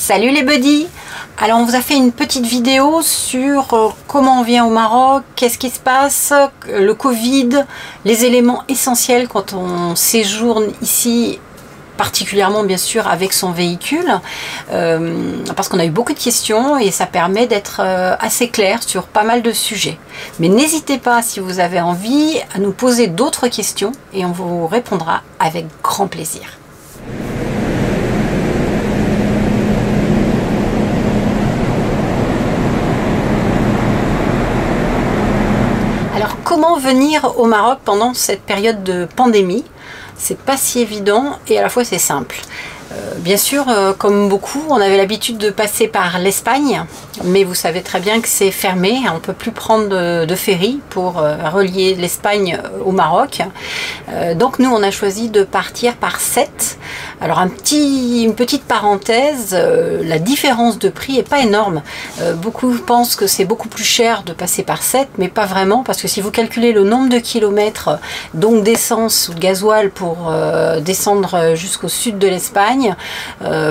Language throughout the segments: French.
Salut les buddies! Alors on vous a fait une petite vidéo sur comment on vient au Maroc, qu'est-ce qui se passe, le Covid, les éléments essentiels quand on séjourne ici, particulièrement bien sûr avec son véhicule, parce qu'on a eu beaucoup de questions et ça permet d'être assez clair sur pas mal de sujets. Mais n'hésitez pas, si vous avez envie, à nous poser d'autres questions et on vous répondra avec grand plaisir. Alors comment venir au Maroc pendant cette période de pandémie? C'est pas si évident et à la fois c'est simple. Bien sûr, comme beaucoup, on avait l'habitude de passer par l'Espagne, mais vous savez très bien que c'est fermé, on ne peut plus prendre de ferry pour relier l'Espagne au Maroc. Donc nous, on a choisi de partir par Sète. Alors une petite parenthèse, la différence de prix n'est pas énorme. Beaucoup pensent que c'est beaucoup plus cher de passer par Sète, mais pas vraiment, parce que si vous calculez le nombre de kilomètres, donc d'essence ou de gasoil pour descendre jusqu'au sud de l'Espagne,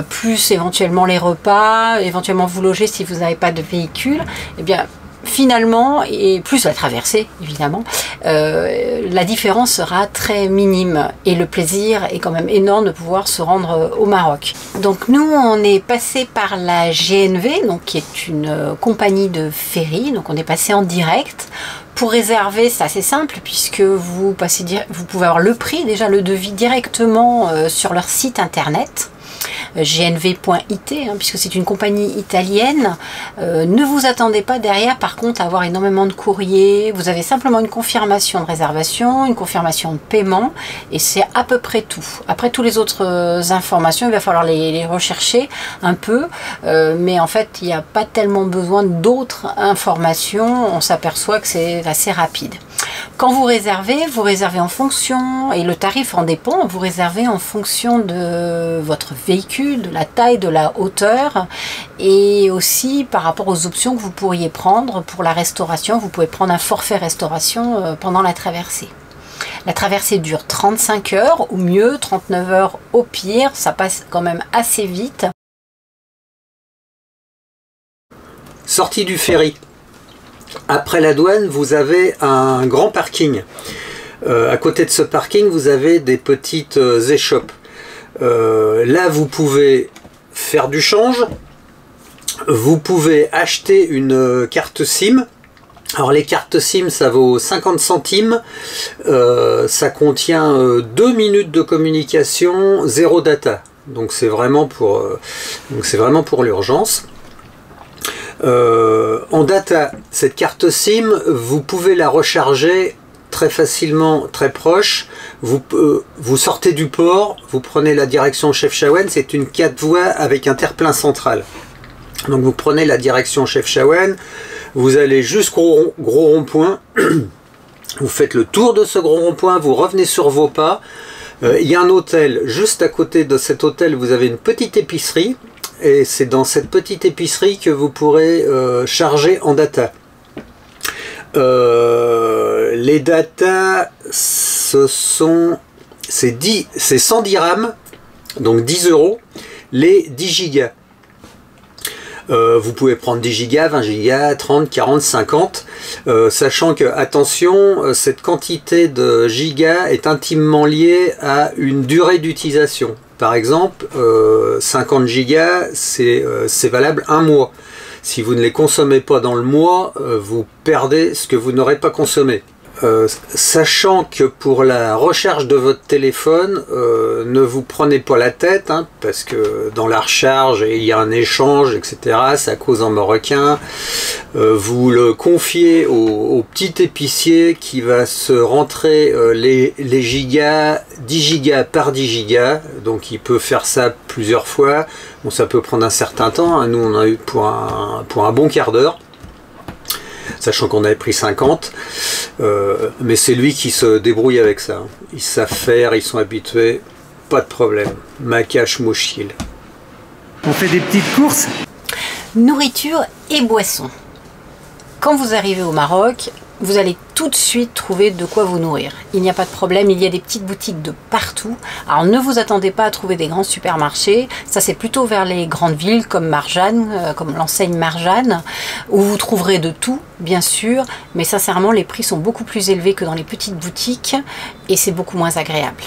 plus éventuellement les repas, éventuellement vous loger si vous n'avez pas de véhicule, et bien finalement, et plus la traversée évidemment, la différence sera très minime et le plaisir est quand même énorme de pouvoir se rendre au Maroc. Donc nous on est passé par la GNV, donc qui est une compagnie de ferry, donc on est passé en direct. Pour réserver, c'est assez simple puisque vous pouvez avoir le prix, déjà le devis directement sur leur site internet. gnv.it, puisque c'est une compagnie italienne. Ne vous attendez pas derrière par contre à avoir énormément de courriers. Vous avez simplement une confirmation de réservation, une confirmation de paiement et c'est à peu près tout. Après toutes les autres informations, il va falloir les rechercher un peu, mais en fait il n'y a pas tellement besoin d'autres informations. On s'aperçoit que c'est assez rapide. Quand vous réservez en fonction, et le tarif en dépend, vous réservez en fonction de votre véhicule, de la taille, de la hauteur, et aussi par rapport aux options que vous pourriez prendre pour la restauration. Vous pouvez prendre un forfait restauration pendant la traversée. La traversée dure 35 heures, ou mieux 39 heures au pire, ça passe quand même assez vite. Sortie du ferry. Après la douane, vous avez un grand parking. À côté de ce parking, vous avez des petites échoppes. Là, vous pouvez faire du change. Vous pouvez acheter une carte SIM. Alors les cartes SIM, ça vaut 50 centimes. Ça contient 2 minutes de communication, 0 data. Donc c'est vraiment pour l'urgence. En data, cette carte SIM, vous pouvez la recharger très facilement, très proche. Vous sortez du port, vous prenez la direction Chefchaouen, c'est une 4 voies avec un terre-plein central. Donc vous prenez la direction Chefchaouen, vous allez jusqu'au gros rond-point, vous faites le tour de ce gros rond-point, vous revenez sur vos pas. Il y a un hôtel, juste à côté de cet hôtel, vous avez une petite épicerie. Et c'est dans cette petite épicerie que vous pourrez charger en data. Les data, c'est 100 dirhams, donc 10 €, les 10 gigas. Vous pouvez prendre 10 gigas, 20 gigas, 30, 40, 50, sachant que, attention, cette quantité de gigas est intimement liée à une durée d'utilisation. Par exemple, 50 gigas, c'est valable un mois. Si vous ne les consommez pas dans le mois, vous perdez ce que vous n'aurez pas consommé. Sachant que pour la recharge de votre téléphone, ne vous prenez pas la tête, parce que dans la recharge, il y a un échange, etc. Ça cause en marocain. Vous le confiez au petit épicier qui va se rentrer les gigas, 10 gigas par 10 gigas. Donc il peut faire ça plusieurs fois. Bon, ça peut prendre un certain temps. Nous, on a eu pour un bon quart d'heure. Sachant qu'on avait pris 50, mais c'est lui qui se débrouille avec ça. Ils savent faire, ils sont habitués, pas de problème. Makash Mouchil. On fait des petites courses. Nourriture et boissons. Quand vous arrivez au Maroc, vous allez tout de suite trouver de quoi vous nourrir. Il n'y a pas de problème, il y a des petites boutiques de partout. Alors ne vous attendez pas à trouver des grands supermarchés, ça c'est plutôt vers les grandes villes comme Marjane, comme l'enseigne Marjane, où vous trouverez de tout, bien sûr, mais sincèrement les prix sont beaucoup plus élevés que dans les petites boutiques et c'est beaucoup moins agréable.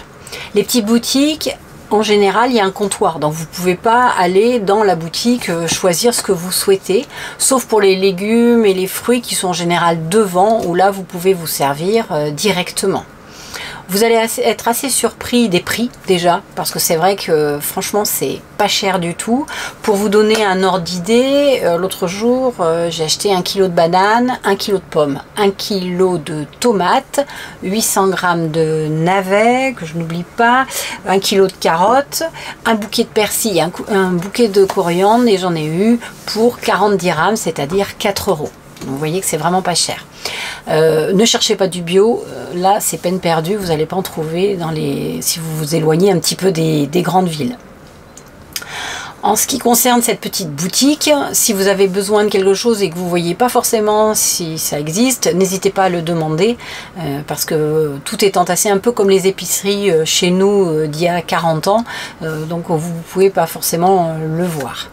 Les petites boutiques, en général, il y a un comptoir, donc vous ne pouvez pas aller dans la boutique choisir ce que vous souhaitez, sauf pour les légumes et les fruits qui sont en général devant, où là vous pouvez vous servir directement. Vous allez être assez surpris des prix déjà, parce que c'est vrai que franchement c'est pas cher du tout. Pour vous donner un ordre d'idée, l'autre jour j'ai acheté 1 kg de bananes, 1 kg de pommes, 1 kg de tomates, 800 g de navets, que je n'oublie pas, 1 kg de carottes, un bouquet de persil, un bouquet de coriandre, et j'en ai eu pour 40 dirhams, c'est-à-dire 4 €. Vous voyez que c'est vraiment pas cher. Ne cherchez pas du bio, là c'est peine perdue, vous n'allez pas en trouver si vous vous éloignez un petit peu des grandes villes. En ce qui concerne cette petite boutique, si vous avez besoin de quelque chose et que vous ne voyez pas forcément si ça existe, n'hésitez pas à le demander, parce que tout est entassé un peu comme les épiceries chez nous d'il y a 40 ans, donc vous ne pouvez pas forcément le voir.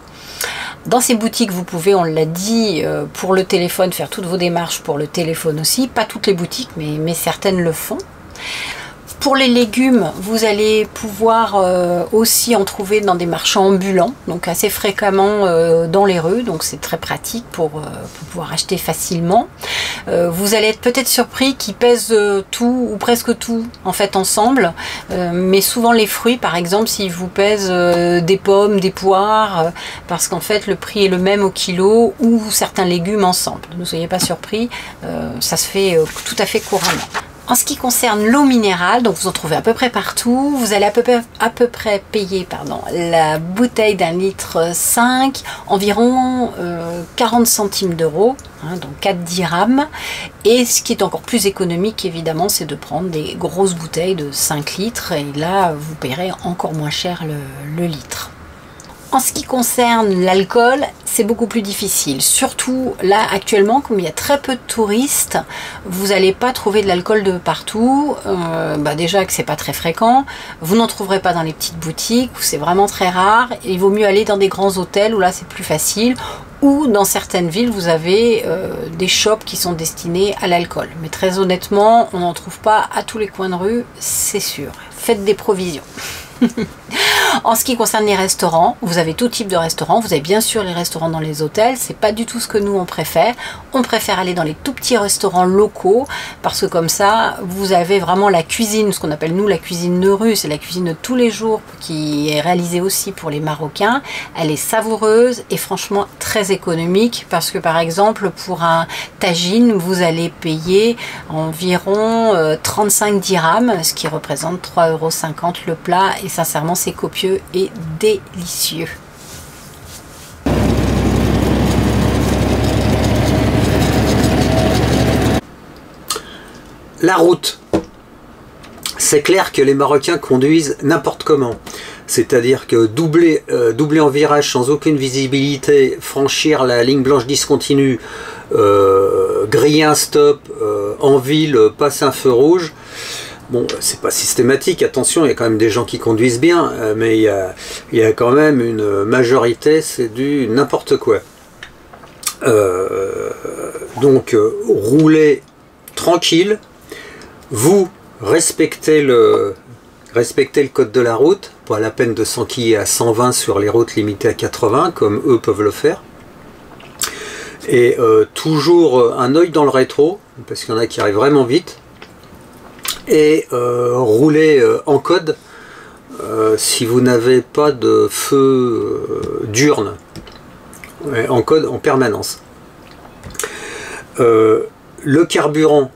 Dans ces boutiques, vous pouvez, on l'a dit, pour le téléphone, faire toutes vos démarches pour le téléphone aussi. Pas toutes les boutiques, mais certaines le font. Pour les légumes, vous allez pouvoir aussi en trouver dans des marchands ambulants, donc assez fréquemment dans les rues, donc c'est très pratique pour pouvoir acheter facilement. Vous allez être peut-être surpris qu'ils pèsent tout ou presque tout en fait ensemble, mais souvent les fruits par exemple, s'ils vous pèsent des pommes, des poires, parce qu'en fait le prix est le même au kilo, ou certains légumes ensemble. Ne soyez pas surpris, ça se fait tout à fait couramment. En ce qui concerne l'eau minérale, donc vous en trouvez à peu près partout, vous allez à peu près payer la bouteille d'1,5 litre environ 40 centimes d'euros, hein, donc 4 dirhams. Et ce qui est encore plus économique évidemment, c'est de prendre des grosses bouteilles de 5 litres et là vous paierez encore moins cher le litre. En ce qui concerne l'alcool, c'est beaucoup plus difficile. Surtout là, actuellement, comme il y a très peu de touristes, vous n'allez pas trouver de l'alcool de partout. Déjà que c'est pas très fréquent. Vous n'en trouverez pas dans les petites boutiques, où c'est vraiment très rare. Et il vaut mieux aller dans des grands hôtels, où là c'est plus facile. Ou dans certaines villes, vous avez des shops qui sont destinés à l'alcool. Mais très honnêtement, on n'en trouve pas à tous les coins de rue, c'est sûr. Faites des provisions. En ce qui concerne les restaurants, vous avez tout type de restaurants. Vous avez bien sûr les restaurants dans les hôtels. C'est pas du tout ce que nous on préfère. On préfère aller dans les tout petits restaurants locaux parce que comme ça, vous avez vraiment la cuisine, ce qu'on appelle nous la cuisine de rue. C'est la cuisine de tous les jours qui est réalisée aussi pour les Marocains. Elle est savoureuse et franchement très économique parce que par exemple pour un tagine, vous allez payer environ 35 dirhams, ce qui représente 3,50 € le plat et sincèrement c'est copieux et délicieux. La route. C'est clair que les Marocains conduisent n'importe comment. C'est-à-dire que doubler en virage sans aucune visibilité, franchir la ligne blanche discontinue, griller un stop, en ville, passer un feu rouge. Bon, c'est pas systématique, attention, il y a quand même des gens qui conduisent bien, mais il y a quand même une majorité, c'est du n'importe quoi. Donc, roulez tranquille, vous respectez le code de la route, pas la peine de s'enquiller à 120 sur les routes limitées à 80, comme eux peuvent le faire. Et toujours un œil dans le rétro, parce qu'il y en a qui arrivent vraiment vite. Et rouler en code si vous n'avez pas de feu diurne, en code en permanence. Le carburant,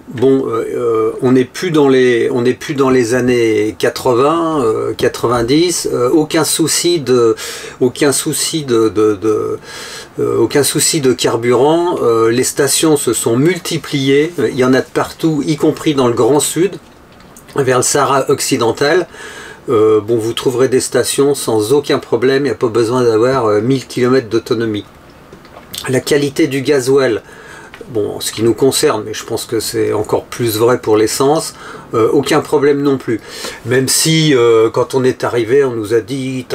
bon, on n'est plus dans les années 80, 90, aucun souci de carburant. Les stations se sont multipliées, il y en a de partout, y compris dans le Grand Sud, vers le Sahara occidental. Bon, vous trouverez des stations sans aucun problème, il n'y a pas besoin d'avoir 1000 km d'autonomie. La qualité du gasoil bon, ce qui nous concerne, mais je pense que c'est encore plus vrai pour l'essence, aucun problème non plus. Même si, quand on est arrivé, on nous a dit,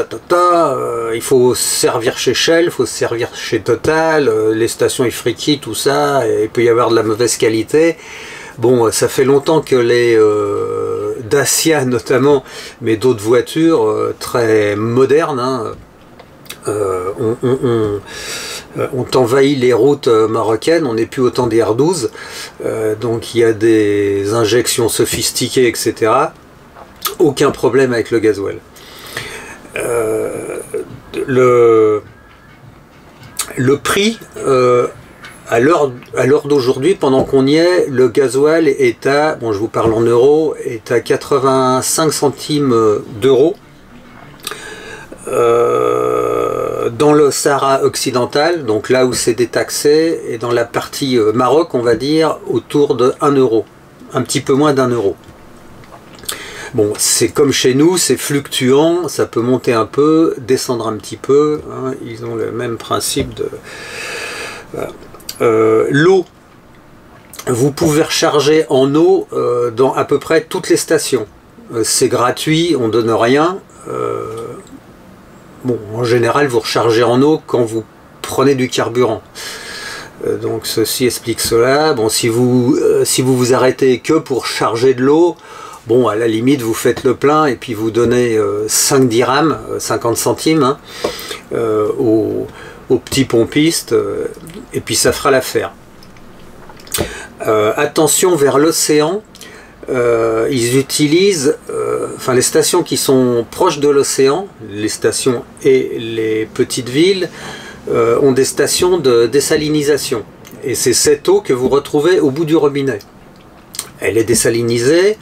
il faut se servir chez Shell, il faut se servir chez Total, les stations Ifriki, tout ça, et il peut y avoir de la mauvaise qualité. Bon, ça fait longtemps que les Dacia notamment, mais d'autres voitures très modernes, hein, ont envahi les routes marocaines, on n'est plus au temps des R12, donc il y a des injections sophistiquées, etc. Aucun problème avec le gasoil. Le prix, à l'heure d'aujourd'hui, pendant qu'on y est, le gasoil est à, bon je vous parle en euros, est à 85 centimes d'euros. Dans le Sahara occidental, donc là où c'est détaxé, et dans la partie Maroc, on va dire autour de 1 euro, un petit peu moins d'1 euro. Bon, c'est comme chez nous, c'est fluctuant, ça peut monter un peu, descendre un petit peu, hein, ils ont le même principe de... Voilà. L'eau, vous pouvez recharger en eau dans à peu près toutes les stations. C'est gratuit, on ne donne rien. Bon, en général, vous rechargez en eau quand vous prenez du carburant. Donc ceci explique cela. Bon, si vous vous arrêtez que pour charger de l'eau, bon, à la limite, vous faites le plein et puis vous donnez 5 dirhams, 50 centimes, hein, aux petits pompistes, et puis ça fera l'affaire. Attention vers l'océan. Ils utilisent, enfin les stations qui sont proches de l'océan, les stations et les petites villes, ont des stations de désalinisation. Et c'est cette eau que vous retrouvez au bout du robinet. Elle est désalinisée,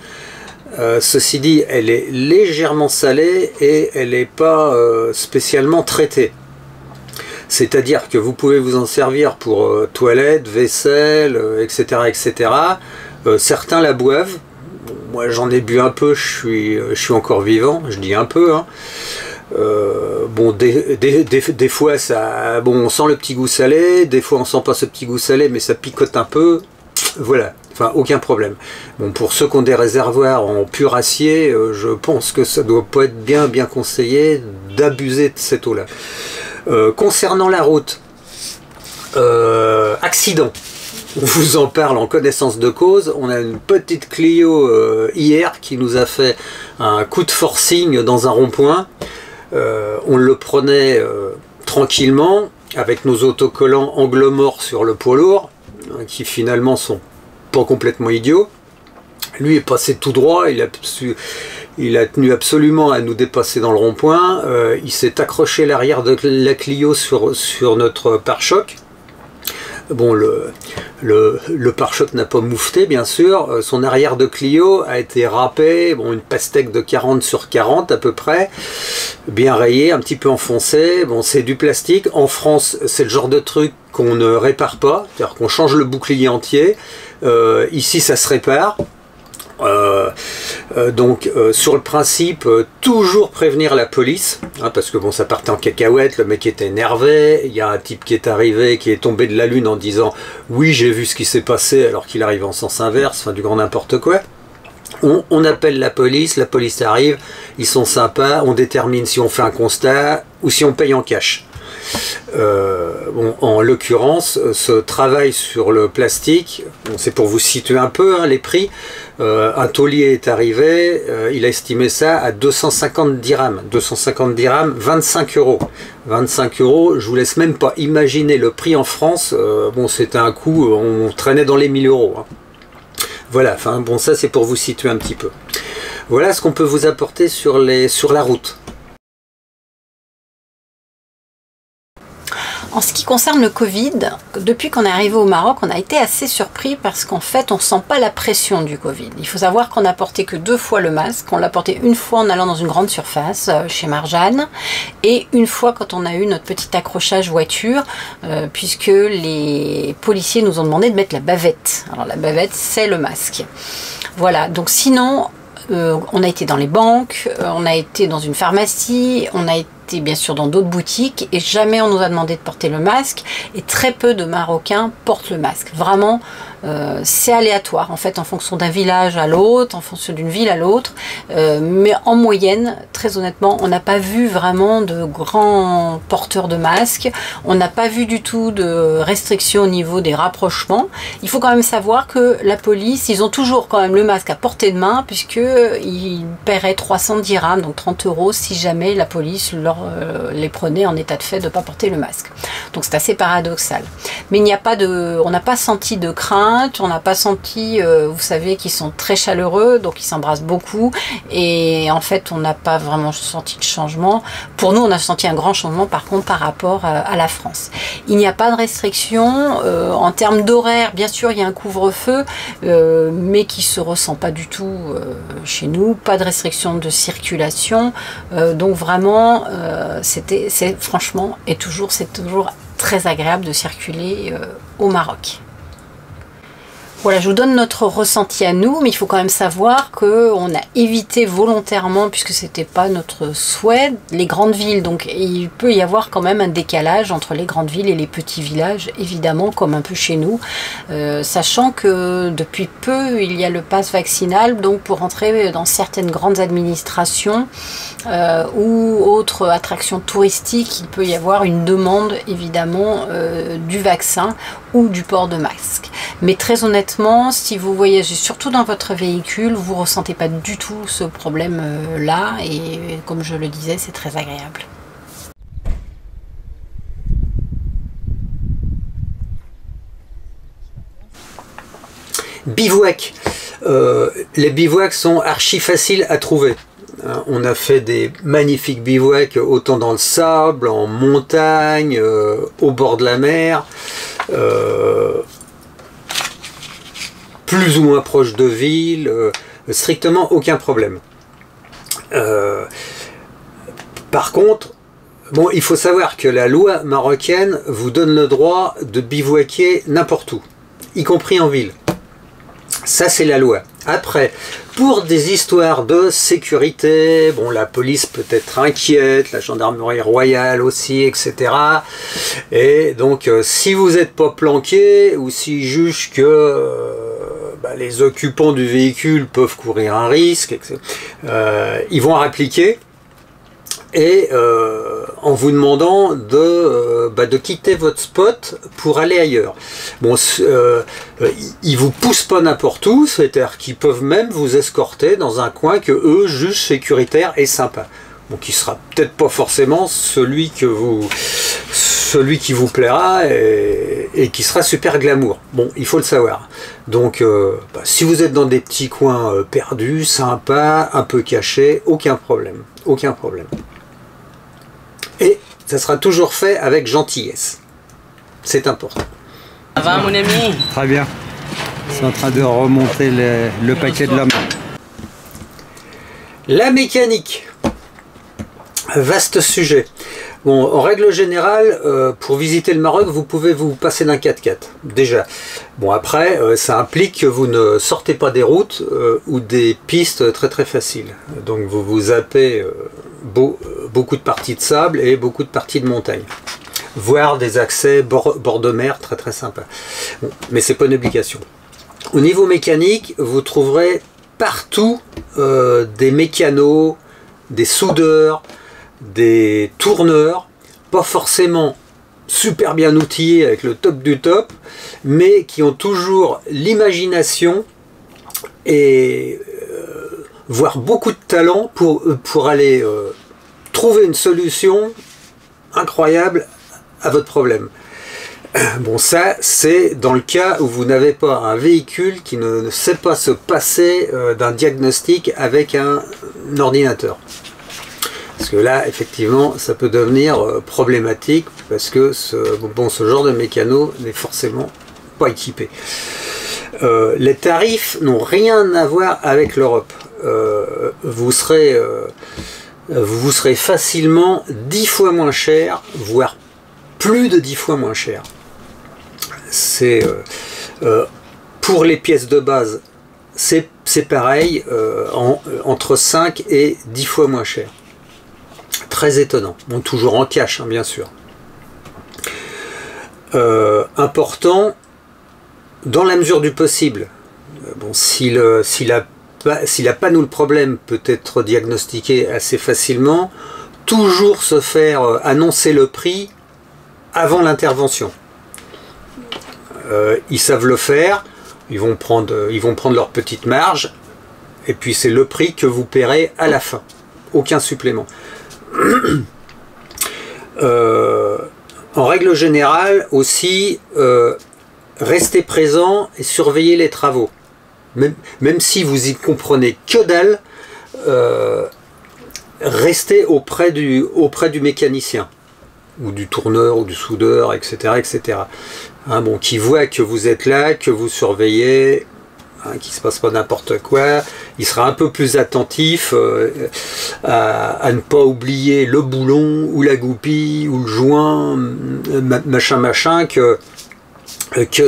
ceci dit, elle est légèrement salée et elle n'est pas spécialement traitée. C'est-à-dire que vous pouvez vous en servir pour toilette, vaisselle, etc. etc. Certains la boivent. Moi j'en ai bu un peu, je suis encore vivant, je dis un peu, hein. Bon, des fois ça, bon, on sent le petit goût salé, des fois on sent pas ce petit goût salé, mais ça picote un peu, voilà, enfin aucun problème. Bon, pour ceux qui ont des réservoirs en pur acier, je pense que ça doit pas être bien conseillé d'abuser de cette eau là. Concernant la route, accident. On vous en parle en connaissance de cause. On a une petite Clio hier qui nous a fait un coup de forcing dans un rond-point. On le prenait tranquillement avec nos autocollants angle mort sur le poids lourd, qui finalement sont pas complètement idiots. Lui est passé tout droit, il a tenu absolument à nous dépasser dans le rond-point. Il s'est accroché l'arrière de la Clio sur notre pare-choc. Bon, le pare-choc n'a pas moufté, bien sûr. Son arrière de Clio a été râpé, bon, une pastèque de 40 sur 40 à peu près, bien rayé, un petit peu enfoncé. Bon, c'est du plastique. En France, c'est le genre de truc qu'on ne répare pas, c'est-à-dire qu'on change le bouclier entier. Ici, ça se répare. Donc sur le principe, toujours prévenir la police, hein, parce que bon, ça partait en cacahuète, le mec était énervé, il y a un type qui est arrivé, qui est tombé de la lune en disant oui j'ai vu ce qui s'est passé alors qu'il arrive en sens inverse, enfin du grand n'importe quoi. On appelle la police arrive, ils sont sympas, on détermine si on fait un constat ou si on paye en cash. Bon, en l'occurrence, ce travail sur le plastique, bon, c'est pour vous situer un peu, hein, les prix. Un taulier est arrivé, il a estimé ça à 250 dirhams. 250 dirhams, 25 euros. 25 euros, je vous laisse même pas imaginer le prix en France. Bon, c'était un coût, on traînait dans les 1000 euros. Hein. Voilà, enfin bon, ça c'est pour vous situer un petit peu. Voilà ce qu'on peut vous apporter sur la route. En ce qui concerne le Covid, depuis qu'on est arrivé au Maroc, on a été assez surpris parce qu'en fait, on ne sent pas la pression du Covid. Il faut savoir qu'on n'a porté que 2 fois le masque. On l'a porté une fois en allant dans une grande surface chez Marjane et une fois quand on a eu notre petit accrochage voiture puisque les policiers nous ont demandé de mettre la bavette. Alors la bavette, c'est le masque. Voilà, donc sinon... on a été dans les banques, on a été dans une pharmacie, on a été été bien sûr dans d'autres boutiques et jamais on nous a demandé de porter le masque et très peu de Marocains portent le masque. Vraiment, c'est aléatoire en fait en fonction d'un village à l'autre, en fonction d'une ville à l'autre, mais en moyenne, très honnêtement, on n'a pas vu vraiment de grands porteurs de masques, on n'a pas vu du tout de restrictions au niveau des rapprochements. Il faut quand même savoir que la police, ils ont toujours quand même le masque à portée de main puisqu'ils paieraient 300 dirhams, donc 30 € si jamais la police les prenait en état de fait de ne pas porter le masque. Donc c'est assez paradoxal. Mais il n'y a pas de, on n'a pas senti de crainte. On n'a pas senti, vous savez, qu'ils sont très chaleureux, donc ils s'embrassent beaucoup. Et en fait, on n'a pas vraiment senti de changement. Pour nous, on a senti un grand changement, par contre, par rapport à la France. Il n'y a pas de restriction. En termes d'horaire, bien sûr, il y a un couvre-feu, mais qui ne se ressent pas du tout chez nous. Pas de restriction de circulation. Donc vraiment, c'est franchement, c'est toujours très agréable de circuler au Maroc. Voilà, je vous donne notre ressenti à nous, mais il faut quand même savoir qu'on a évité volontairement, puisque c'était pas notre souhait, les grandes villes. Donc il peut y avoir quand même un décalage entre les grandes villes et les petits villages, évidemment, comme un peu chez nous. Sachant que depuis peu, il y a le pass vaccinal, donc pour entrer dans certaines grandes administrations ou autres attractions touristiques, il peut y avoir une demande, évidemment, du vaccin ou du port de masque. Mais très honnêtement, si vous voyagez surtout dans votre véhicule, vous ne ressentez pas du tout ce problème-là. Et comme je le disais, c'est très agréable. Bivouac. Les bivouacs sont archi faciles à trouver. On a fait des magnifiques bivouacs autant dans le sable, en montagne, au bord de la mer. Plus ou moins proche de ville, strictement aucun problème. Par contre, bon, il faut savoir que la loi marocaine vous donne le droit de bivouaquer n'importe où, y compris en ville. Ça, c'est la loi. Après, pour des histoires de sécurité, bon, la police peut être inquiète, la gendarmerie royale aussi, etc. Et donc, si vous n'êtes pas planqué, ou s'ils jugent que les occupants du véhicule peuvent courir un risque, etc., ils vont appliquer. Et en vous demandant de quitter votre spot pour aller ailleurs. Bon, ils vous poussent pas n'importe où, c'est-à-dire qu'ils peuvent même vous escorter dans un coin que eux jugent sécuritaire et sympa. Bon, qui sera peut-être pas forcément celui qui vous plaira et qui sera super glamour. Bon, il faut le savoir. Donc, si vous êtes dans des petits coins perdus, sympas, un peu cachés, aucun problème. Aucun problème. Et ça sera toujours fait avec gentillesse. C'est important. Ça va, mon ami? Très bien. C'est en train de remonter le paquet de l'homme. La mécanique. Vaste sujet. Bon, en règle générale, pour visiter le Maroc, vous pouvez vous passer d'un 4x4, déjà. Bon, après, ça implique que vous ne sortez pas des routes ou des pistes très très faciles. Donc vous vous zappez beaucoup de parties de sable et beaucoup de parties de montagne. Voire des accès bord de mer très très sympa. Bon, mais c'est pas une obligation. Au niveau mécanique, vous trouverez partout des mécanos, des soudeurs, des tourneurs, pas forcément super bien outillés avec le top du top, mais qui ont toujours l'imagination et voire beaucoup de talent pour aller trouver une solution incroyable à votre problème. Bon, ça, c'est dans le cas où vous n'avez pas un véhicule qui ne sait pas se passer d'un diagnostic avec un ordinateur. Parce que là, effectivement, ça peut devenir problématique parce que ce genre de mécano n'est forcément pas équipé. Les tarifs n'ont rien à voir avec l'Europe. Vous serez facilement 10 fois moins cher, voire plus de 10 fois moins cher. C'est pour les pièces de base, c'est pareil, entre 5 et 10 fois moins cher. très étonnant. Bon, toujours en cash, hein, bien sûr. Important, dans la mesure du possible. Bon, si la panne ou le problème peut être diagnostiqué assez facilement, toujours se faire annoncer le prix avant l'intervention. Ils savent le faire, ils vont prendre leur petite marge, et puis c'est le prix que vous paierez à la fin. Aucun supplément. En règle générale aussi, restez présent et surveillez les travaux. Même si vous y comprenez que dalle, restez auprès du mécanicien, ou du tourneur, ou du soudeur, etc. etc. Hein, bon, qui voit que vous êtes là, que vous surveillez, hein, qu'il ne se passe pas n'importe quoi. Il sera un peu plus attentif à ne pas oublier le boulon, ou la goupille, ou le joint, machin, que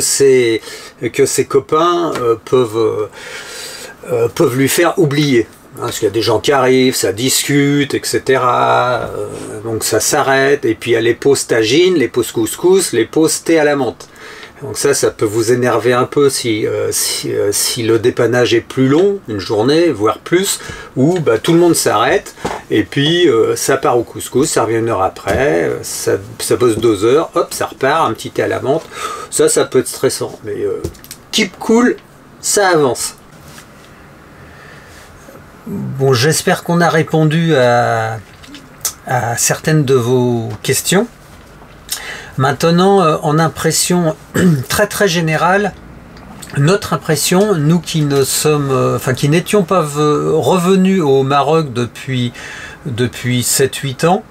ses copains peuvent lui faire oublier. Hein, parce qu'il y a des gens qui arrivent, ça discute, etc. Donc ça s'arrête, et puis il y a les pauses tagine, les pauses couscous, les pauses thé à la menthe. Donc ça peut vous énerver un peu si le dépannage est plus long, une journée, voire plus, où bah, tout le monde s'arrête, et puis ça part au couscous, ça revient 1 heure après, ça bosse 2 heures, hop, ça repart, un petit thé à la menthe. Ça peut être stressant, mais keep cool, ça avance. Bon, j'espère qu'on a répondu à certaines de vos questions. Maintenant, en impression très très générale, notre impression, nous qui qui n'étions pas revenus au Maroc depuis 7-8 ans,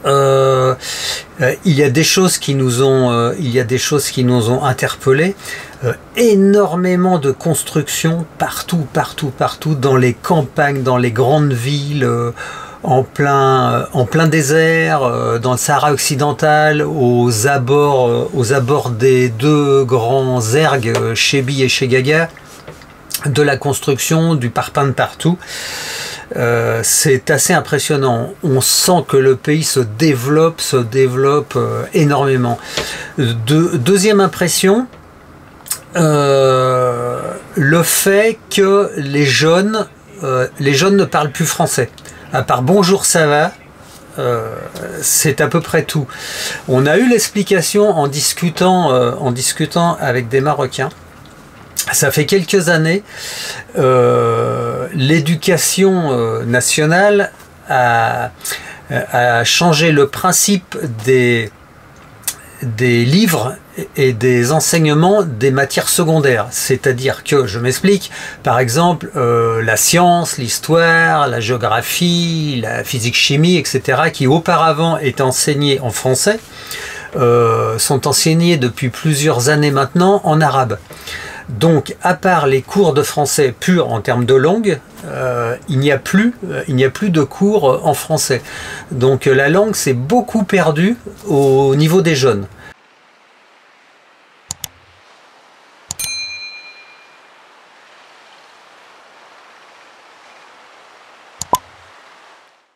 il y a des choses qui nous ont interpellés. Énormément de constructions partout dans les campagnes, dans les grandes villes, en plein désert, dans le Sahara occidental, aux abords des 2 grands ergs, Chebi et Chegaga, de la construction, du parpaing de partout. C'est assez impressionnant. On sent que le pays se développe énormément. Deuxième impression, le fait que les jeunes ne parlent plus français. À part bonjour, ça va, c'est à peu près tout. On a eu l'explication en discutant avec des Marocains. Ça fait quelques années, l'éducation nationale a changé le principe des livres et des enseignements des matières secondaires. C'est-à-dire que, je m'explique, par exemple, la science, l'histoire, la géographie, la physique-chimie, etc., qui auparavant étaient enseignées en français, sont enseignées depuis plusieurs années maintenant en arabe. Donc, à part les cours de français purs en termes de langue, il n'y a plus de cours en français. Donc, la langue s'est beaucoup perdue au niveau des jeunes.